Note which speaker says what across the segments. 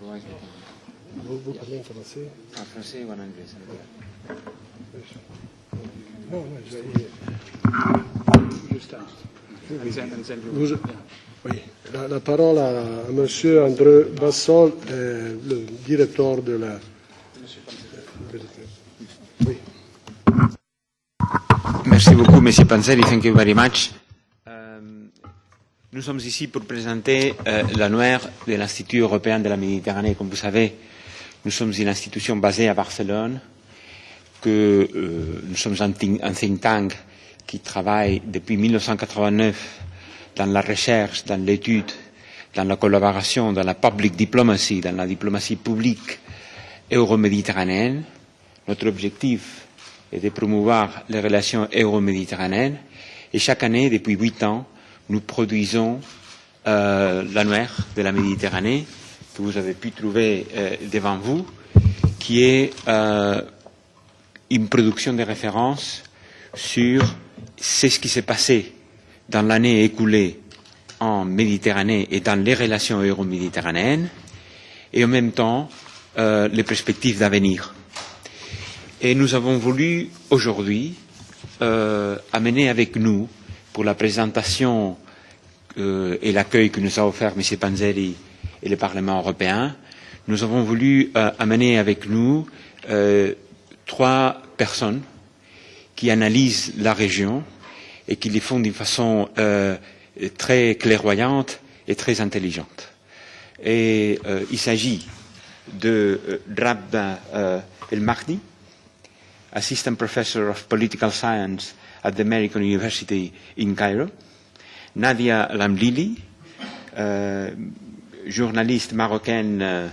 Speaker 1: Vous parlez en français?
Speaker 2: En français ou en anglais, ça veut dire.
Speaker 1: Non, non, oui, la parole à Monsieur Andreu Bassols, le directeur de la... Oui.
Speaker 2: Merci beaucoup, Monsieur Panzeri. Thank you very much. Nous sommes ici pour présenter l'annuaire de l'Institut européen de la Méditerranée. Comme vous savez, nous sommes une institution basée à Barcelone, que nous sommes un think tank qui travaille depuis 1989 dans la recherche, dans l'étude, dans la collaboration, dans la public diplomacy, dans la diplomatie publique euro-méditerranéenne. Notre objectif est de promouvoir les relations euro-méditerranéennes et chaque année, depuis 8 ans, nous produisons l'annuaire de la Méditerranée que vous avez pu trouver devant vous, qui est une production de référence sur ce qui s'est passé dans l'année écoulée en Méditerranée et dans les relations euro-méditerranéennes, et en même temps les perspectives d'avenir. Et nous avons voulu aujourd'hui amener avec nous, pour la présentation et l'accueil que nous a offert M. Panzeri et le Parlement européen, nous avons voulu amener avec nous 3 personnes qui analysent la région et qui le font d'une façon très clairvoyante et très intelligente. Et il s'agit de Rabab El Mahdi, Assistant Professor of Political Science at the American University in Cairo, Nadia Lamlili, journaliste marocaine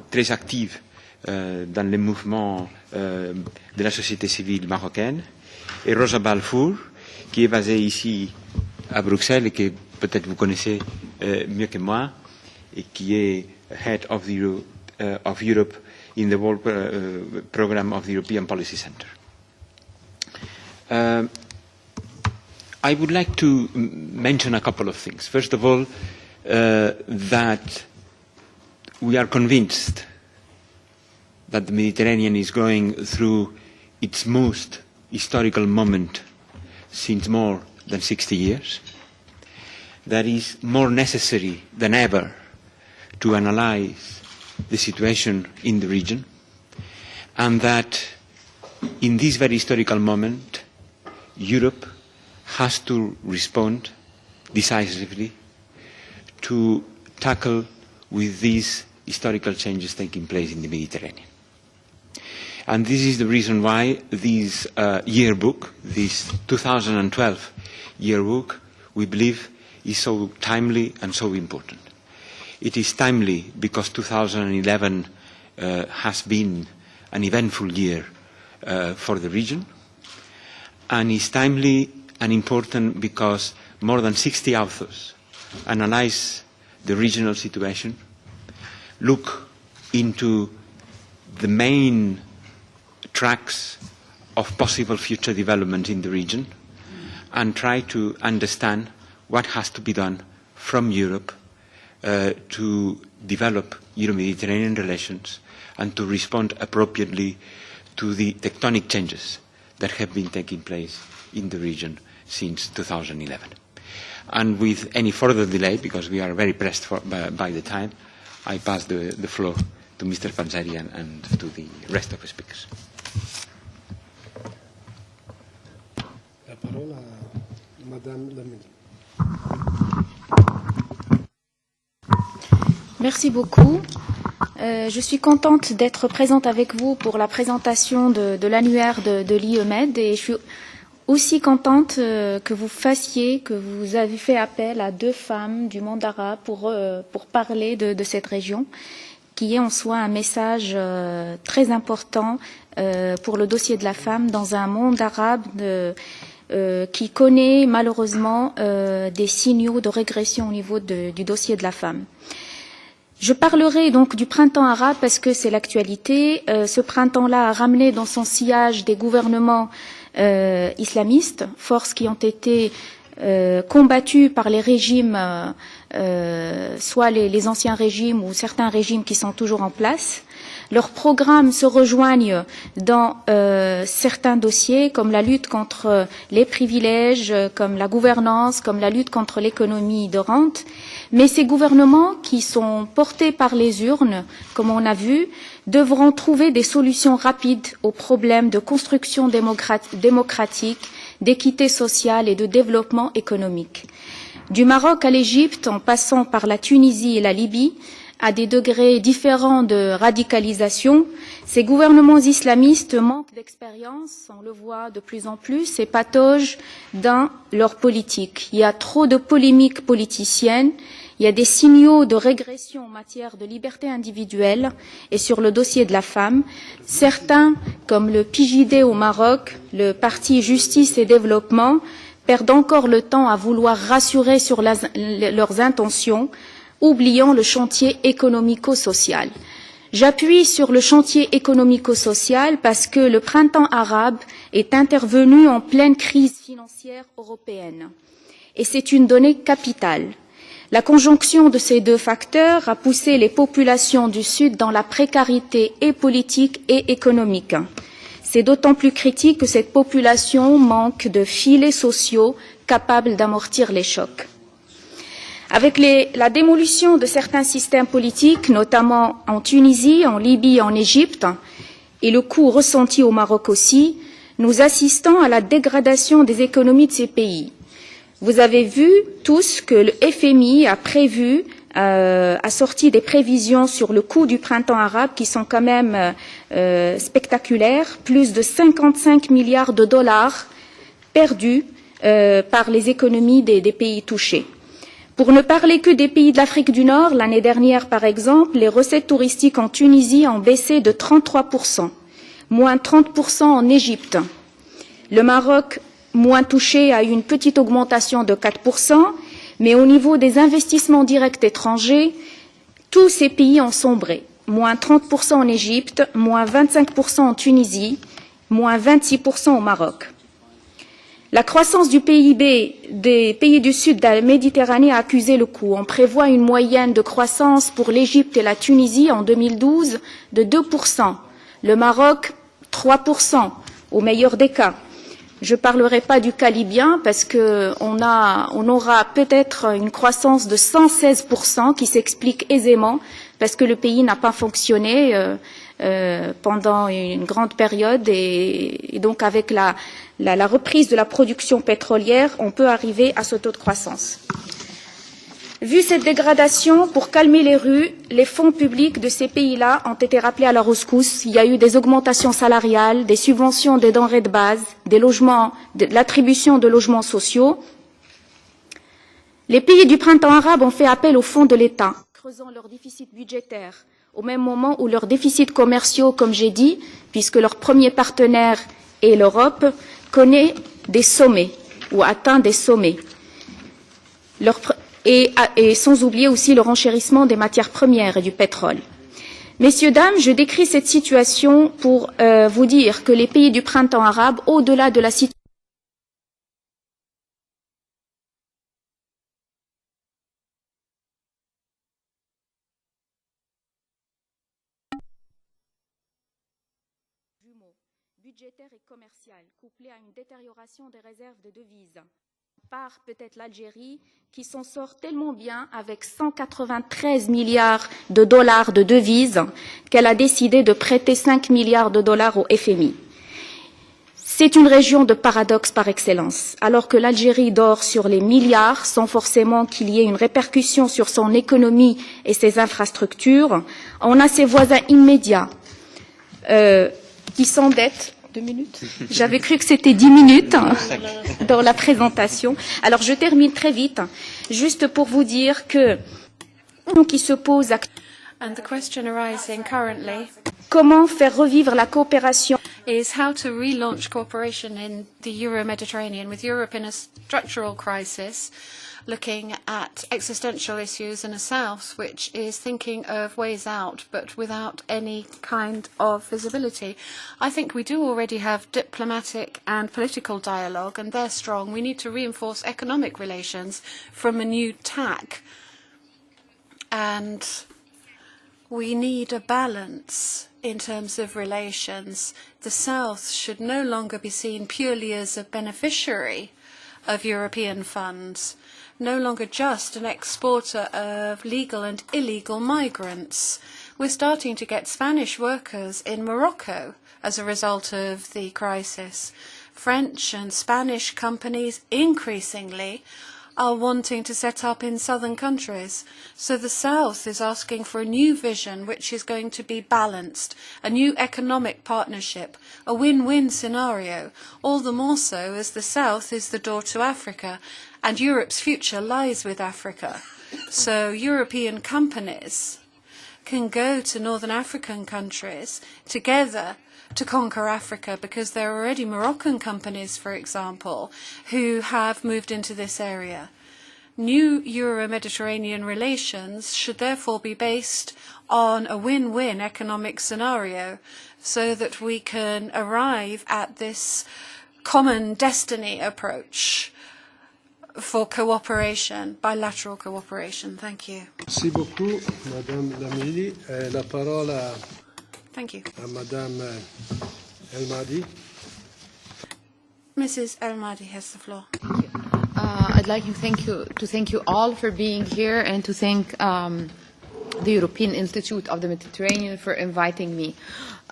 Speaker 2: très active dans les mouvements de la société civile marocaine, et Rosa Balfour, qui est basée ici à Bruxelles et que peut-être vous connaissez mieux que moi, et qui est Head of Europe in the World Programme of the European Policy Center. I would like to mention a couple of things. First of all, that we are convinced that the Mediterranean is going through its most historical moment since more than 60 years. That is more necessary than ever to analyze the situation in the region, and that in this very historical moment, Europe has to respond decisively to tackle with these historical changes taking place in the Mediterranean. And this is the reason why this yearbook, this 2012 yearbook, we believe is so timely and so important. It is timely because 2011 has been an eventful year for the region, and is timely and important because more than 60 authors analyze the regional situation, look into the main tracks of possible future development in the region, and try to understand what has to be done from Europe to develop Euro-Mediterranean relations and to respond appropriately to the tectonic changes that have been taking place in the region since 2011. And with any further delay, because we are very pressed by the time, I pass the floor to Mr. Panzeri and to the rest of the speakers.
Speaker 1: La parole à Madame Lamlili.
Speaker 3: Merci beaucoup. Je suis contente d'être présente avec vous pour la présentation de l'annuaire de l'IEMed, et je suis aussi contente que vous avez fait appel à 2 femmes du monde arabe pour parler de cette région, qui est en soi un message très important pour le dossier de la femme dans un monde arabe qui connaît malheureusement des signaux de régression au niveau du dossier de la femme. Je parlerai donc du printemps arabe parce que c'est l'actualité. Ce printemps-là a ramené dans son sillage des gouvernements islamistes, forces qui ont été combattues par les régimes soit les anciens régimes ou certains régimes qui sont toujours en place. Leurs programmes se rejoignent dans certains dossiers, comme la lutte contre les privilèges, comme la gouvernance, comme la lutte contre l'économie de rente. Mais ces gouvernements qui sont portés par les urnes, comme on a vu, devront trouver des solutions rapides aux problèmes de construction démocratique, d'équité sociale et de développement économique. Du Maroc à l'Égypte, en passant par la Tunisie et la Libye, à des degrés différents de radicalisation, ces gouvernements islamistes manquent d'expérience, on le voit de plus en plus, et pataugent dans leur politique. Il y a trop de polémiques politiciennes, il y a des signaux de régression en matière de liberté individuelle et sur le dossier de la femme. Certains, comme le PJD au Maroc, le Parti Justice et Développement, perdent encore le temps à vouloir rassurer sur leurs intentions, oubliant le chantier économico-social. J'appuie sur le chantier économico-social parce que le printemps arabe est intervenu en pleine crise financière européenne. Et c'est une donnée capitale. La conjonction de ces deux facteurs a poussé les populations du Sud dans la précarité et politique et économique. C'est d'autant plus critique que cette population manque de filets sociaux capables d'amortir les chocs. Avec la démolition de certains systèmes politiques, notamment en Tunisie, en Libye et en Égypte, et le coût ressenti au Maroc aussi, nous assistons à la dégradation des économies de ces pays. Vous avez vu tous que le FMI a prévu, a sorti des prévisions sur le coût du printemps arabe qui sont quand même spectaculaires, plus de 55 milliards de dollars perdus par les économies des pays touchés. Pour ne parler que des pays de l'Afrique du Nord, l'année dernière, par exemple, les recettes touristiques en Tunisie ont baissé de 33%, moins 30% en Égypte. Le Maroc, moins touché, a eu une petite augmentation de 4%, mais au niveau des investissements directs étrangers, tous ces pays ont sombré. Moins 30% en Égypte, moins 25% en Tunisie, moins 26% au Maroc. La croissance du PIB des pays du sud de la Méditerranée a accusé le coup. On prévoit une moyenne de croissance pour l'Égypte et la Tunisie en 2012 de 2%. Le Maroc, 3%, au meilleur des cas. Je ne parlerai pas du cas libyen parce qu'on aura peut-être une croissance de 116% qui s'explique aisément parce que le pays n'a pas fonctionné pendant une grande période et donc avec la reprise de la production pétrolière, on peut arriver à ce taux de croissance. Vu cette dégradation, pour calmer les rues, les fonds publics de ces pays-là ont été rappelés à la rescousse. Il y a eu des augmentations salariales, des subventions des denrées de base, des logements, de l'attribution de logements sociaux. Les pays du printemps arabe ont fait appel aux fonds de l'État, creusant leur déficit budgétaire, au même moment où leurs déficits commerciaux, comme j'ai dit, puisque leur premier partenaire est l'Europe, connaît des sommets ou atteint des sommets. Et sans oublier aussi le renchérissement des matières premières et du pétrole. Messieurs, dames, je décris cette situation pour vous dire que les pays du printemps arabe, au-delà de la situation budgétaire et commerciale, couplée à une détérioration des réserves de devises, par peut-être l'Algérie, qui s'en sort tellement bien avec 193 milliards de dollars de devises qu'elle a décidé de prêter 5 milliards de dollars au FMI. C'est une région de paradoxe par excellence. Alors que l'Algérie dort sur les milliards, sans forcément qu'il y ait une répercussion sur son économie et ses infrastructures, on a ses voisins immédiats qui s'endettent. 2 minutes. J'avais cru que c'était 10 minutes dans la présentation. Alors, je termine très vite, juste pour vous dire que qui se pose
Speaker 4: And the question arising currently
Speaker 3: comment faire revivre la coopération
Speaker 4: is how to relaunch cooperation in the Euro-Mediterranean with Europe in a structural crisis, looking at existential issues in a south which is thinking of ways out but without any kind of visibility. I think we do already have diplomatic and political dialogue and they're strong. We need to reinforce economic relations from a new tack And we need a balance in terms of relations. The South should no longer be seen purely as a beneficiary of European funds, no longer just an exporter of legal and illegal migrants. We're starting to get Spanish workers in Morocco as a result of the crisis. French and Spanish companies increasingly are wanting to set up in southern countries. So the South is asking for a new vision which is going to be balanced, a new economic partnership, a win-win scenario, all the more so as the South is the door to Africa and Europe's future lies with Africa. So European companies can go to northern African countries together to conquer Africa, because there are already Moroccan companies, for example, who have moved into this area. New Euro-Mediterranean relations should therefore be based on a win-win economic scenario so that we can arrive at this common destiny approach for cooperation, bilateral cooperation. Thank you.
Speaker 1: Merci beaucoup, Madame Lamlili. La parole
Speaker 4: Thank you.
Speaker 1: Madame El Mahdi.
Speaker 4: Mrs. El Mahdi has the floor.
Speaker 5: I'd like to thank you all for being here, and to thank the European Institute of the Mediterranean for inviting me.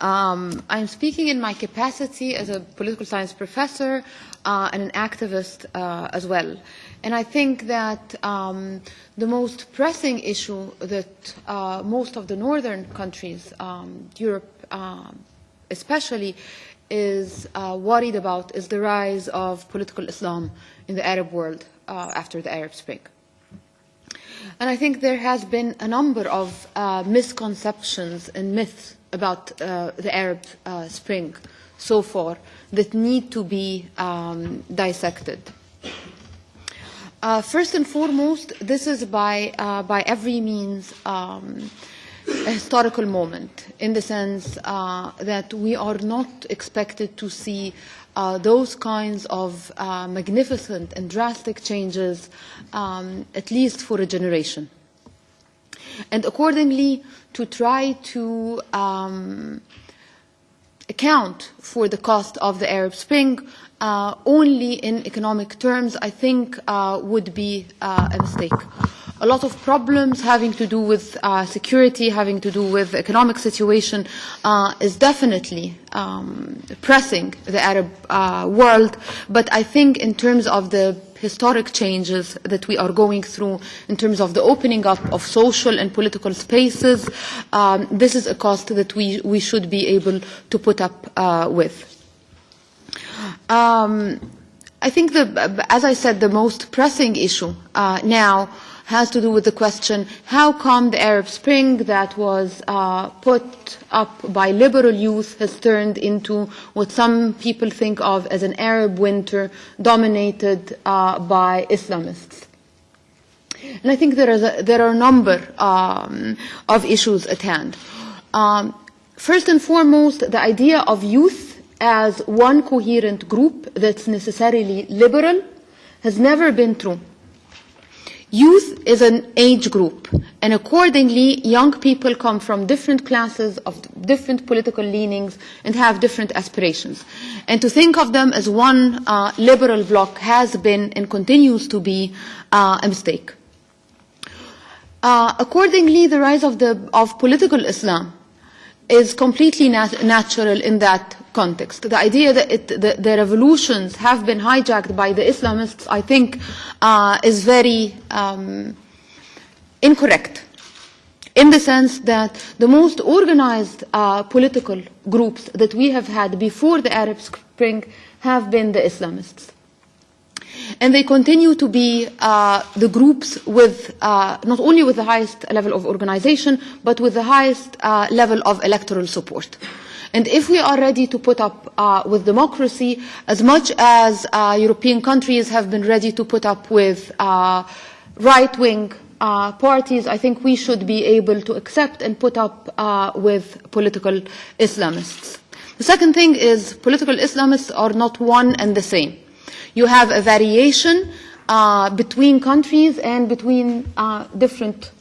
Speaker 5: I'm speaking in my capacity as a political science professor and an activist as well. And I think that the most pressing issue that most of the northern countries, Europe especially, is worried about is the rise of political Islam in the Arab world after the Arab Spring. And I think there has been a number of misconceptions and myths about the Arab Spring so far that need to be dissected. First and foremost, this is by every means a historical moment, in the sense that we are not expected to see those kinds of magnificent and drastic changes, at least for a generation. And accordingly, to try to account for the cost of the Arab Spring only in economic terms, I think would be a mistake. A lot of problems having to do with security, having to do with the economic situation is definitely pressing the Arab world, but I think in terms of the historic changes that we are going through, in terms of the opening up of social and political spaces, this is a cost that we should be able to put up with. I think, as I said, the most pressing issue now has to do with the question, how come the Arab Spring that was put up by liberal youth has turned into what some people think of as an Arab winter dominated by Islamists? And I think there are a number of issues at hand. First and foremost, the idea of youth as one coherent group that's necessarily liberal has never been true. Youth is an age group, and accordingly, young people come from different classes of different political leanings and have different aspirations. And to think of them as one liberal bloc has been and continues to be a mistake. Accordingly, the rise of political Islam is completely natural in that context. The idea that the revolutions have been hijacked by the Islamists, I think, is very incorrect, in the sense that the most organized political groups that we have had before the Arab Spring have been the Islamists. And they continue to be the groups with not only with the highest level of organization, but with the highest level of electoral support. And if we are ready to put up with democracy, as much as European countries have been ready to put up with right-wing parties, I think we should be able to accept and put up with political Islamists. The second thing is political Islamists are not one and the same. You have a variation between countries and between different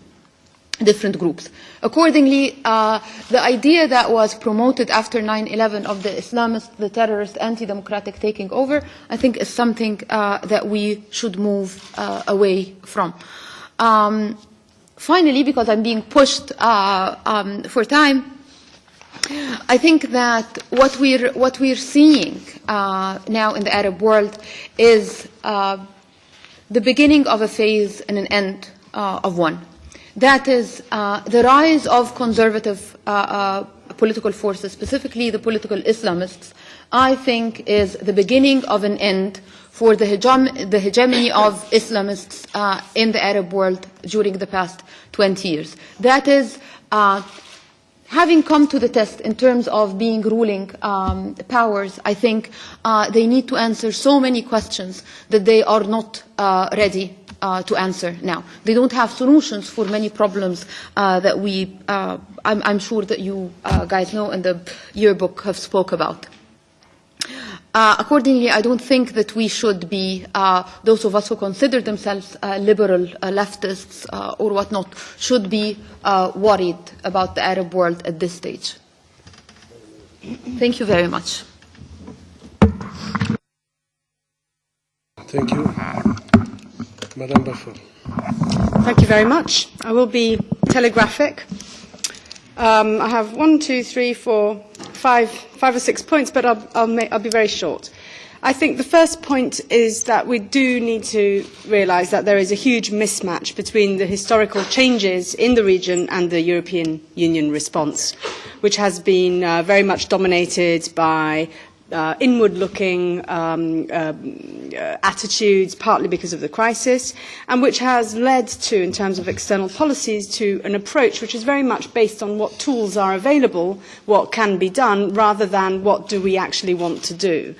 Speaker 5: different groups. Accordingly, the idea that was promoted after 9/11 of the Islamists, the terrorist, anti-democratic taking over, I think is something that we should move away from. Finally, because I'm being pushed for time, I think that what we're seeing now in the Arab world is the beginning of a phase and an end of one. That is the rise of conservative political forces, specifically the political Islamists, I think is the beginning of an end for the hegemony of Islamists in the Arab world during the past 20 years. That is having come to the test in terms of being ruling powers. I think they need to answer so many questions that they are not ready to answer now. They don't have solutions for many problems that I'm sure that you guys know and the Yearbook have spoke about. Accordingly, I don't think that we should be, those of us who consider themselves liberal leftists or whatnot, should be worried about the Arab world at this stage. Thank you very much.
Speaker 1: Thank you. Madame Balfour.
Speaker 6: Thank you very much. I will be telegraphic. I have 5 or 6 points, but I'll be very short. I think the first point is that we do need to realise that there is a huge mismatch between the historical changes in the region and the European Union response, which has been very much dominated by inward-looking attitudes, partly because of the crisis, and which has led to, in terms of external policies, to an approach which is very much based on what tools are available, what can be done, rather than what do we actually want to do.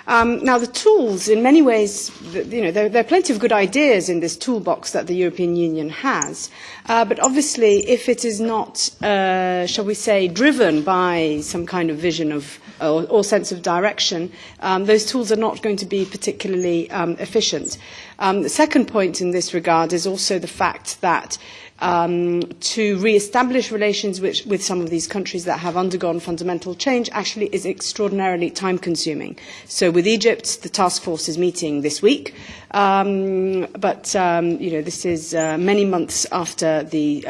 Speaker 6: Now, the tools, in many ways, there are plenty of good ideas in this toolbox that the European Union has, but obviously, if it is not, shall we say, driven by some kind of vision of or sense of direction, those tools are not going to be particularly efficient. The second point in this regard is also the fact that to re-establish relations with some of these countries that have undergone fundamental change actually is extraordinarily time-consuming. So with Egypt, the task force is meeting this week, but this is many months after the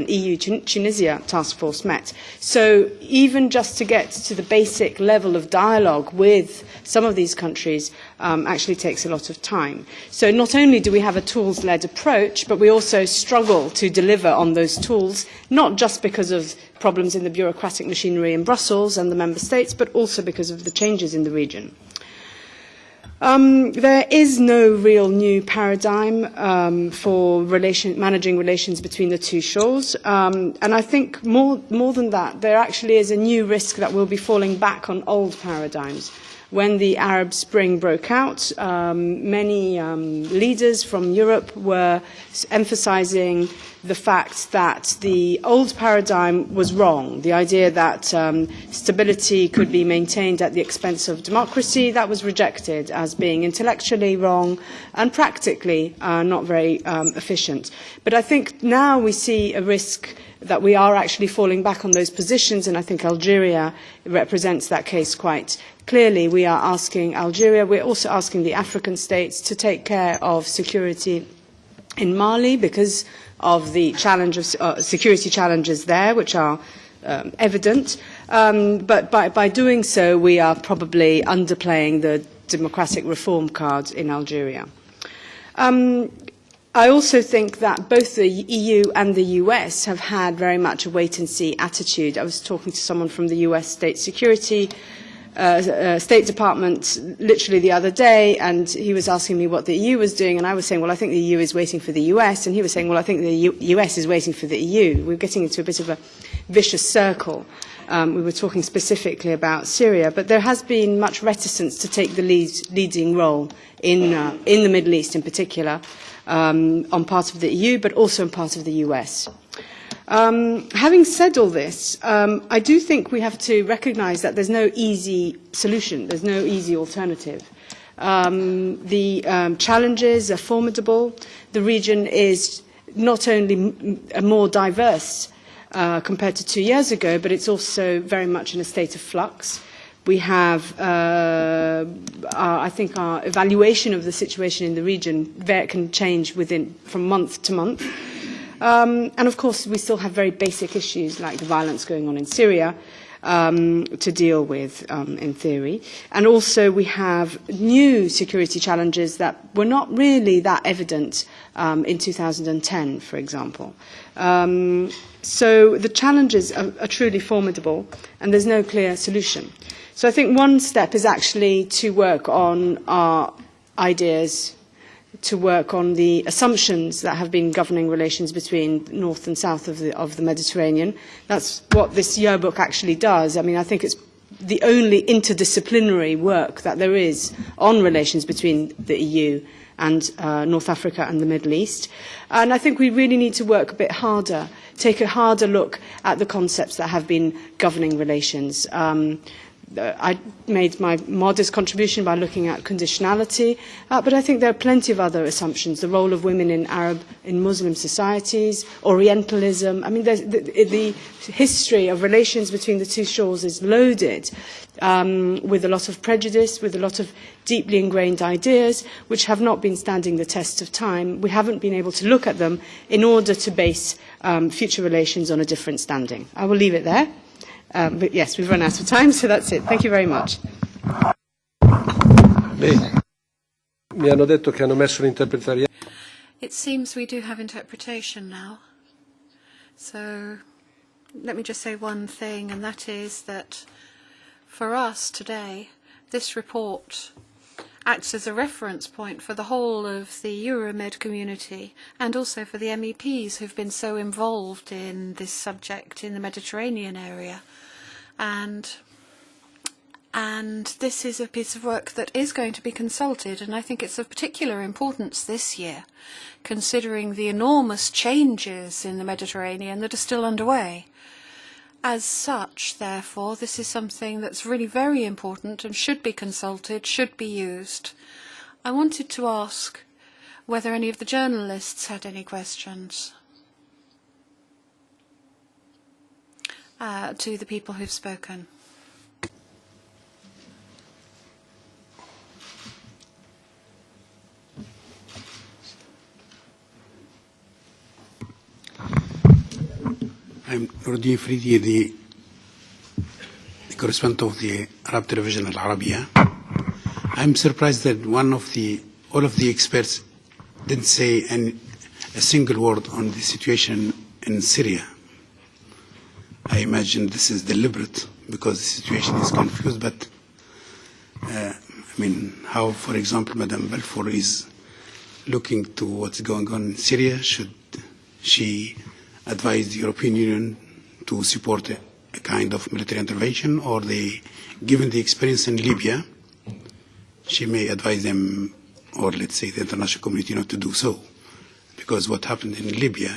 Speaker 6: EU-Tunisia task force met. So even just to get to the basic level of dialogue with some of these countries actually takes a lot of time. So not only do we have a tools-led approach, but we also struggle to deliver on those tools, not just because of problems in the bureaucratic machinery in Brussels and the member states, but also because of the changes in the region. There is no real new paradigm for managing relations between the two shores, and I think more than that, there actually is a new risk that we'll be falling back on old paradigms. When the Arab Spring broke out, many leaders from Europe were emphasizing the fact that the old paradigm was wrong. The idea that stability could be maintained at the expense of democracy, that was rejected as being intellectually wrong and practically not very efficient. But I think now we see a risk that we are actually falling back on those positions, and I think Algeria represents that case quite clearly. We are asking Algeria, we're also asking the African states to take care of security in Mali because of the challenge of security challenges there, which are evident. But by doing so, we are probably underplaying the democratic reform card in Algeria. I also think that both the EU and the US have had very much a wait-and-see attitude. I was talking to someone from the US State Department literally the other day, and he was asking me what the EU was doing, and I was saying, well, I think the EU is waiting for the US, and he was saying, well, I think the US is waiting for the EU. We're getting into a bit of a vicious circle. We were talking specifically about Syria, but there has been much reticence to take the leading role in the Middle East in particular, on part of the EU, but also on part of the US. Having said all this, I do think we have to recognise that there's no easy solution, there's no easy alternative. The challenges are formidable. The region is not only more diverse compared to 2 years ago, but it's also very much in a state of flux. We have, I think, our evaluation of the situation in the region can change from month to month. And of course, we still have very basic issues like the violence going on in Syria to deal with, in theory. And also we have new security challenges that were not really that evident in 2010, for example. So the challenges are truly formidable, and there's no clear solution. So I think one step is actually to work on our ideas, to work on the assumptions that have been governing relations between north and south of the Mediterranean. That's what this yearbook actually does. I mean, I think it's the only interdisciplinary work that there is on relations between the EU and North Africa and the Middle East. And I think we really need to work a bit harder, take a harder look at the concepts that have been governing relations. I made my modest contribution by looking at conditionality, but I think there are plenty of other assumptions. The role of women in Muslim societies, Orientalism. I mean, the history of relations between the two shores is loaded with a lot of prejudice, with a lot of deeply ingrained ideas, which have not been standing the test of time. We haven't been able to look at them in order to base future relations on a different standing. I will leave it there. But yes, we've run out of time, so that's it. Thank you very much.
Speaker 1: Mi hanno detto che hanno messo l'interpretariato.
Speaker 4: It seems we do have interpretation now. So let me just say one thing, and that is that for us today, this report acts as a reference point for the whole of the EuroMed community and also for the MEPs who've been so involved in this subject in the Mediterranean area. And this is a piece of work that is going to be consulted, and I think it's of particular importance this year, considering the enormous changes in the Mediterranean that are still underway. As such, therefore, this is something that's really very important and should be consulted, should be used. I wanted to ask whether any of the journalists had any questions to the people who've spoken.
Speaker 7: I'm Nordin Fridi, the correspondent of the Arab television Al Arabiya. I'm surprised that all of the experts didn't say a single word on the situation in Syria. I imagine this is deliberate because the situation is confused, but I mean, how, for example, Madame Balfour is looking to what's going on in Syria. Should she advise the European Union to support a kind of military intervention, or given the experience in Libya, she may advise them, or let's say the international community, not to do so, because what happened in Libya,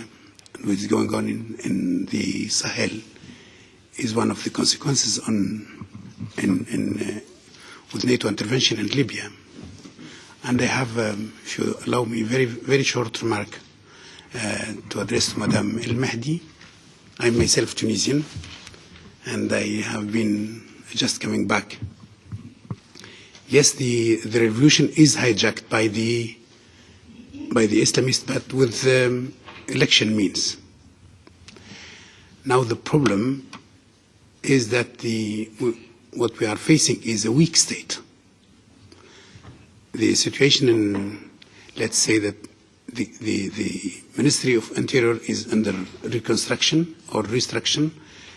Speaker 7: and what is going on in the Sahel, is one of the consequences with NATO intervention in Libya. And I have, if you allow me, very, very short remark to address to Madame El Mahdi. I'm myself Tunisian, and I have been just coming back. Yes, the revolution is hijacked by the Islamists, but with election means. Now the problem is that what we are facing is a weak state. The situation in, let's say that the Ministry of Interior is under reconstruction or restructuring,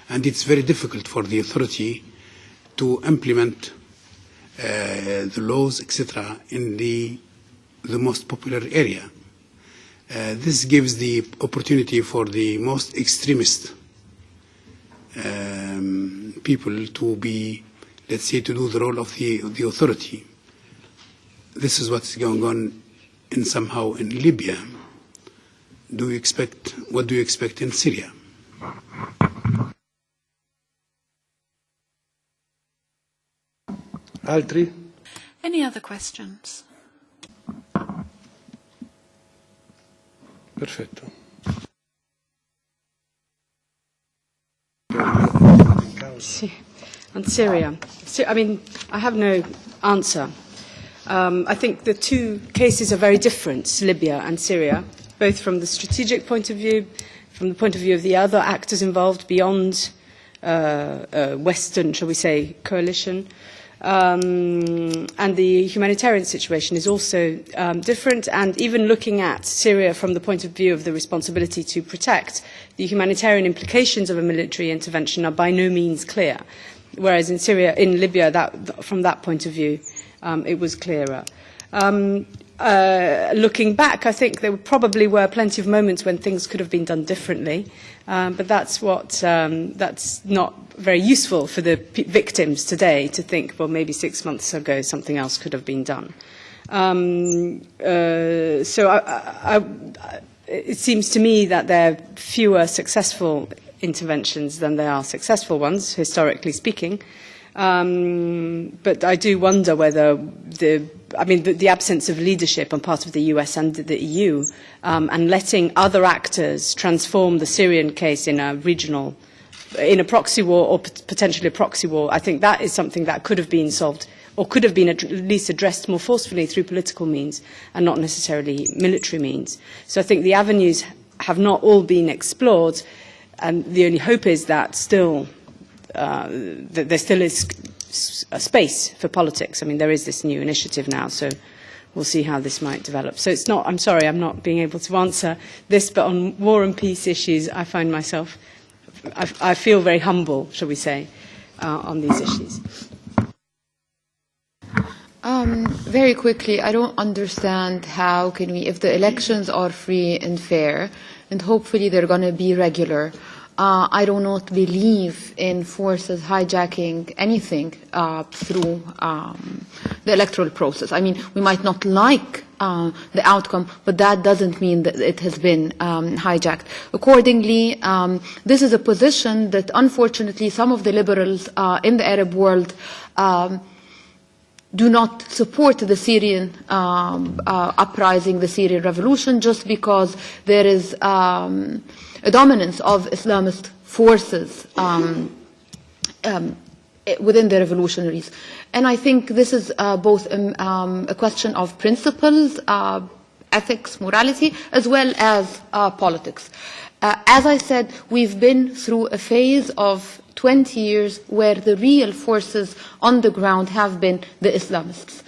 Speaker 7: and it's very difficult for the authority to implement the laws, etc., in the most popular area. This gives the opportunity for the most extremist people to be, let's say, to do the role of the authority. This is what's going on somehow in Libya. What do you expect in Syria?
Speaker 1: Altri?
Speaker 4: Any other questions?
Speaker 1: Perfetto.
Speaker 6: On Syria. I mean, I have no answer. I think the two cases are very different, Libya and Syria, both from the strategic point of view, from the point of view of the other actors involved beyond Western, shall we say, coalition. And the humanitarian situation is also different, and even looking at Syria from the point of view of the responsibility to protect, the humanitarian implications of a military intervention are by no means clear, whereas in Libya, from that point of view, it was clearer. Looking back, I think there probably were plenty of moments when things could have been done differently, but that's not very useful for the victims today to think, well, maybe 6 months ago something else could have been done. It seems to me that there are fewer successful interventions than there are successful ones, historically speaking. But I do wonder whether the absence of leadership on part of the US and the EU and letting other actors transform the Syrian case in a proxy war or potentially a proxy war, I think that is something that could have been solved or could have been at least addressed more forcefully through political means and not necessarily military means. So I think the avenues have not all been explored, and the only hope is that there still is a space for politics. I mean, there is this new initiative now, so we'll see how this might develop. So I'm sorry, I'm not being able to answer this, but on war and peace issues, I find myself, I feel very humble, shall we say, on these issues.
Speaker 5: Very quickly, I don't understand how can we, if the elections are free and fair, and hopefully they're going to be regular, I do not believe in forces hijacking anything through the electoral process. I mean, we might not like the outcome, but that doesn't mean that it has been hijacked. Accordingly, this is a position that unfortunately some of the liberals in the Arab world do not support the Syrian uprising, the Syrian revolution, just because there is a dominance of Islamist forces within the revolutionaries. And I think this is both a question of principles, ethics, morality, as well as politics. As I said, we've been through a phase of 20 years where the real forces on the ground have been the Islamists.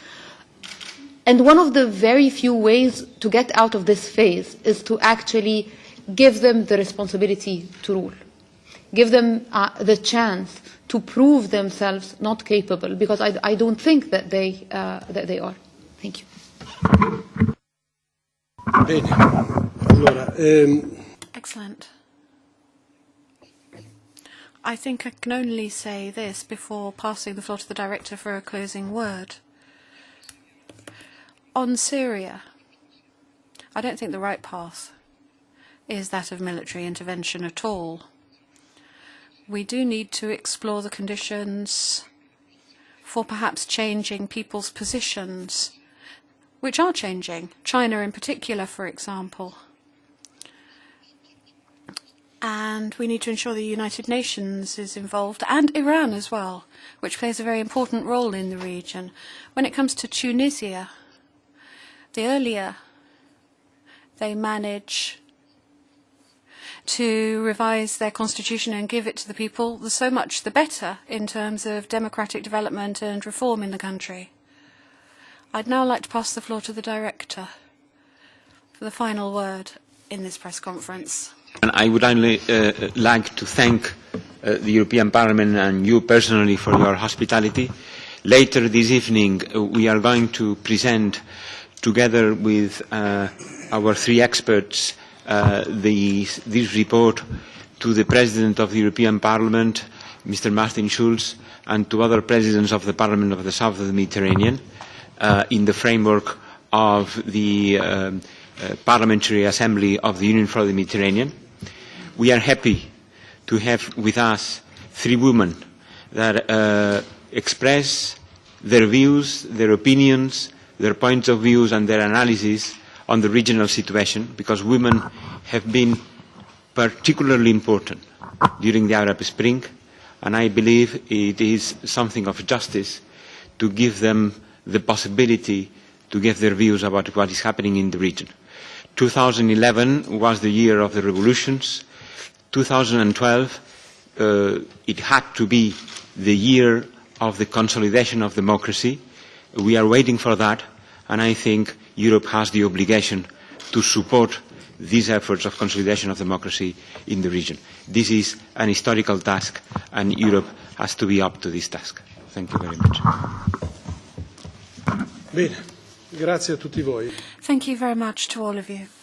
Speaker 5: And one of the very few ways to get out of this phase is to actually give them the responsibility to rule. Give them the chance to prove themselves not capable, because I don't think that they are. Thank you.
Speaker 1: Bene. Allora,
Speaker 4: Excellent. I think I can only say this before passing the floor to the Director for a closing word. On Syria, I don't think the right path is that of military intervention at all. We do need to explore the conditions for perhaps changing people's positions, which are changing, China in particular, for example. And we need to ensure the United Nations is involved, and Iran as well, which plays a very important role in the region. When it comes to Tunisia, the earlier they manage to revise their constitution and give it to the people, the so much the better in terms of democratic development and reform in the country. I'd now like to pass the floor to the Director for the final word in this press conference.
Speaker 2: And I would only like to thank the European Parliament and you personally for your hospitality. Later this evening we are going to present, together with our three experts, this report to the President of the European Parliament, Mr. Martin Schulz, and to other Presidents of the Parliament of the South of the Mediterranean in the framework of the Parliamentary Assembly of the Union for the Mediterranean. We are happy to have with us three women that express their views, their opinions, their points of views and their analysis on the regional situation, because women have been particularly important during the Arab Spring, and I believe it is something of justice to give them the possibility to give their views about what is happening in the region. 2011 was the year of the revolutions. 2012, it had to be the year of the consolidation of democracy. We are waiting for that, and I think Europe has the obligation to support these efforts of consolidation of democracy in the region. This is an historical task, and Europe has to be up to this task. Thank you very much.
Speaker 1: Bene, grazie a tutti voi.
Speaker 4: Thank you very much to all of you.